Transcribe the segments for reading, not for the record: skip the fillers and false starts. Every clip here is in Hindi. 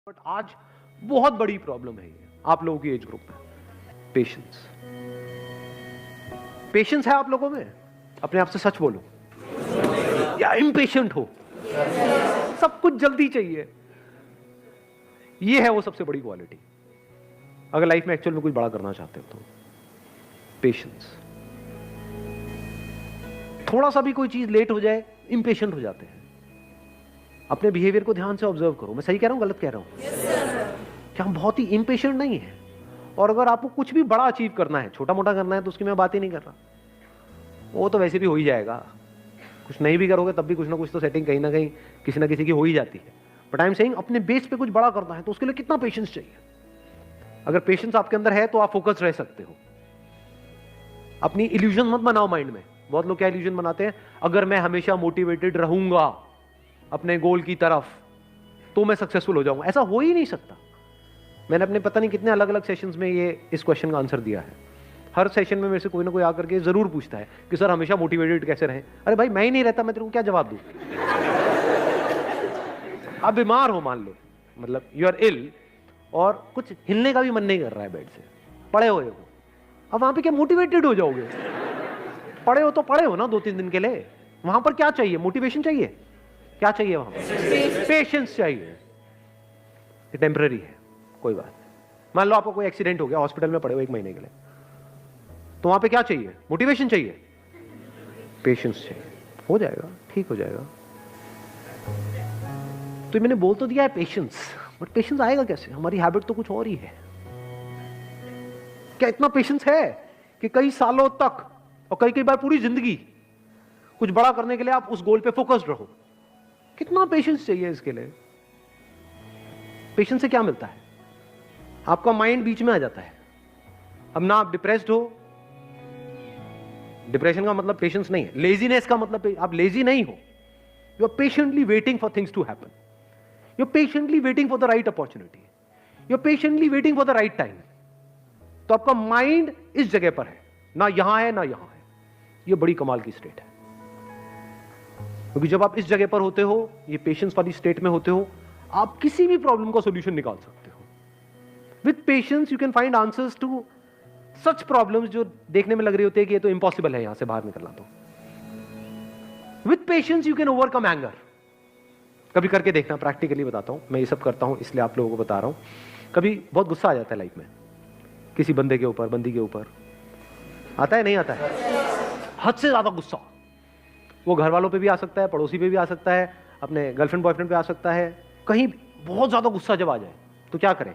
बट आज बहुत बड़ी प्रॉब्लम है ये आप लोगों की एज ग्रुप में। पेशेंस। पेशेंस है आप लोगों में? अपने आप से सच बोलो, या इम्पेशेंट हो? सब कुछ जल्दी चाहिए। ये है वो सबसे बड़ी क्वालिटी अगर लाइफ में एक्चुअल में कुछ बड़ा करना चाहते हो तो। पेशेंस। थोड़ा सा भी कोई चीज लेट हो जाए इम्पेशेंट हो जाते हैं। अपने बिहेवियर को ध्यान से ऑब्जर्व करो। मैं सही कह रहा हूं गलत कह रहा हूं? क्या हम बहुत ही इम्पेशेंट नहीं है? और अगर आपको कुछ भी बड़ा अचीव करना है, छोटा मोटा करना है, तो उसकी मैं बात ही नहीं कर रहा। वो तो वैसे भी हो ही जाएगा। कुछ नहीं भी करोगे तब भी कुछ ना कुछ तो सेटिंग कहीं ना कहीं किसी ना किसी की हो ही जाती है। बट आई एम सेइंग अपने बेस पे कुछ बड़ा करना है तो उसके लिए कितना पेशेंस चाहिए। अगर पेशेंस आपके अंदर है तो आप फोकस रह सकते हो। अपनी इल्यूजन मत बनाओ माइंड में। बहुत लोग क्या इल्यूजन बनाते हैं, अगर मैं हमेशा मोटिवेटेड रहूंगा अपने गोल की तरफ तो मैं सक्सेसफुल हो जाऊंगा। ऐसा हो ही नहीं सकता। मैंने अपने पता नहीं कितने अलग अलग सेशंस में ये इस क्वेश्चन का आंसर दिया है। हर सेशन में मेरे से कोई ना कोई आकर के जरूर पूछता है कि सर हमेशा मोटिवेटेड कैसे रहें। अरे भाई मैं ही नहीं रहता, मैं तेरे को क्या जवाब दूं? आप बीमार हो मान लो, मतलब यू आर इल और कुछ हिलने का भी मन नहीं कर रहा है बेड से, पड़े हुए हो। अब वहां पे क्या मोटिवेटेड हो जाओगे? पड़े हो तो पड़े हो ना 2-3 दिन के लिए। वहां पर क्या चाहिए? मोटिवेशन चाहिए? क्या चाहिए वहां पर? पेशेंस चाहिए। ये टेम्पररी है, कोई बात नहीं। मान लो आपको कोई एक्सीडेंट हो गया, हॉस्पिटल में पड़े हो 1 महीने के लिए, तो वहां पे क्या चाहिए? मोटिवेशन चाहिए? पेशेंस चाहिए। हो जाएगा, ठीक हो जाएगा। तो मैंने बोल तो दिया है पेशेंस, बट पेशेंस आएगा कैसे? हमारी हैबिट तो कुछ और ही है। क्या इतना पेशेंस है कि कई सालों तक और कई बार पूरी जिंदगी कुछ बड़ा करने के लिए आप उस गोल पे फोकस्ड रहो? कितना पेशेंस चाहिए इसके लिए? पेशेंस से क्या मिलता है? आपका माइंड बीच में आ जाता है। अब ना आप डिप्रेस्ड हो, डिप्रेशन का मतलब पेशेंस नहीं है। लेजीनेस का मतलब आप लेजी नहीं हो। You are patiently waiting for things to happen. You are patiently waiting for the right opportunity. You are patiently waiting for the right time. तो आपका माइंड इस जगह पर है, ना यहां है ना यहां है। यह बड़ी कमाल की स्टेट है, क्योंकि जब आप इस जगह पर होते हो, ये पेशेंस वाली स्टेट में होते हो, आप किसी भी प्रॉब्लम का सॉल्यूशन निकाल सकते हो। With patience you can find answers to such problems जो देखने में लग रही होती है कि ये तो इम्पॉसिबल है यहां से बाहर निकलना। तो with patience you can overcome anger. कभी करके देखना, प्रैक्टिकली बताता हूं। मैं ये सब करता हूं इसलिए आप लोगों को बता रहा हूं। कभी बहुत गुस्सा आ जाता है लाइफ में, किसी बंदे के ऊपर, बंदी के ऊपर। आता है नहीं आता है? हद से ज्यादा गुस्सा। वो घर वालों पे भी आ सकता है, पड़ोसी पे भी आ सकता है, अपने गर्लफ्रेंड बॉयफ्रेंड पे आ सकता है। कहीं बहुत ज्यादा गुस्सा जब आ जाए तो क्या करें?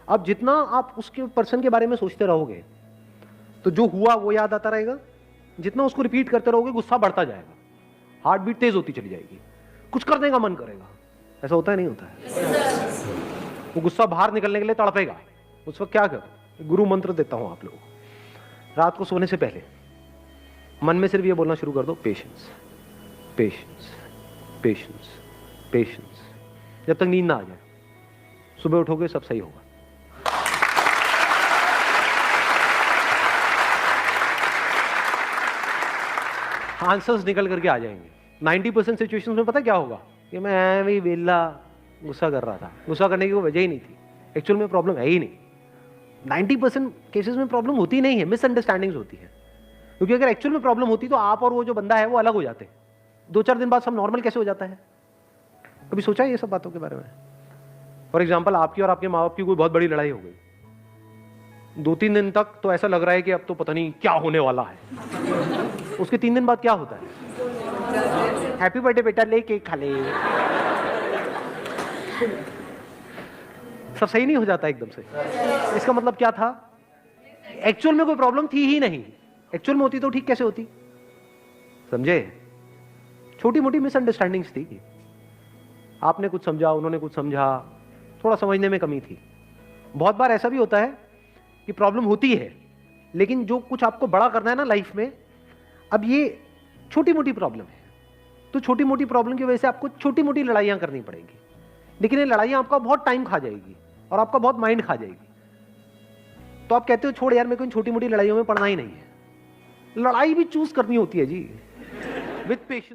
अब जितना आप उसके पर्सन के बारे में सोचते रहोगे तो जो हुआ वो याद आता रहेगा। जितना उसको रिपीट करते रहोगे गुस्सा बढ़ता जाएगा, हार्ट बीट तेज होती चली जाएगी, कुछ करने का मन करेगा। ऐसा होता है नहीं होता है? वो गुस्सा बाहर निकलने के लिए तड़पेगा। उस वक्त क्या करो? गुरु मंत्र देता हूं आप लोगों को। रात को सोने से पहले मन में सिर्फ ये बोलना शुरू कर दो, पेशेंस पेशेंस पेशेंस पेशेंस। जब तक नींद ना आ जाए। सुबह उठोगे सब सही होगा। आंसर्स निकल करके आ जाएंगे। 90% सिचुएशंस में पता क्या होगा कि मैं भी वेला गुस्सा कर रहा था। गुस्सा करने की कोई वजह ही नहीं थी। एक्चुअल में प्रॉब्लम है ही नहीं। 90% केसेस में प्रॉब्लम होती नहीं है, मिसअंडरस्टैंडिंग्स होती है। क्योंकि अगर एक्चुअल में प्रॉब्लम होती तो आप और वो जो बंदा है वो अलग हो जाते। 2-4 दिन बाद सब नॉर्मल कैसे हो जाता है? कभी सोचा है ये सब बातों के बारे में? फॉर एग्जाम्पल आपकी और आपके माँ बाप की कोई बहुत बड़ी लड़ाई हो गई। 2-3 दिन तक तो ऐसा लग रहा है कि अब तो पता नहीं क्या होने वाला है। उसके 3 दिन बाद क्या होता है? हैप्पी बर्थडे बेटा, ले केक खा ले। सब सही नहीं हो जाता एकदम से। इसका मतलब क्या था? एक्चुअल में कोई प्रॉब्लम थी ही नहीं। एक्चुअल में होती तो ठीक कैसे होती? समझे? छोटी मोटी मिसअंडरस्टैंडिंग्स थी। आपने कुछ समझा, उन्होंने कुछ समझा, थोड़ा समझने में कमी थी। बहुत बार ऐसा भी होता है कि प्रॉब्लम होती है, लेकिन जो कुछ आपको बड़ा करना है ना लाइफ में, अब ये छोटी मोटी प्रॉब्लम है, तो छोटी मोटी प्रॉब्लम की वजह से आपको छोटी मोटी लड़ाइयां करनी पड़ेंगी। लेकिन ये लड़ाइयां आपका बहुत टाइम खा जाएगी और आपका बहुत माइंड खा जाएगी। तो आप कहते हो छोड़ यार, मेरे को इन छोटी मोटी लड़ाइयों में पड़ना ही नहीं है। लड़ाई भी चूज करनी होती है जी, विद पेशेंस।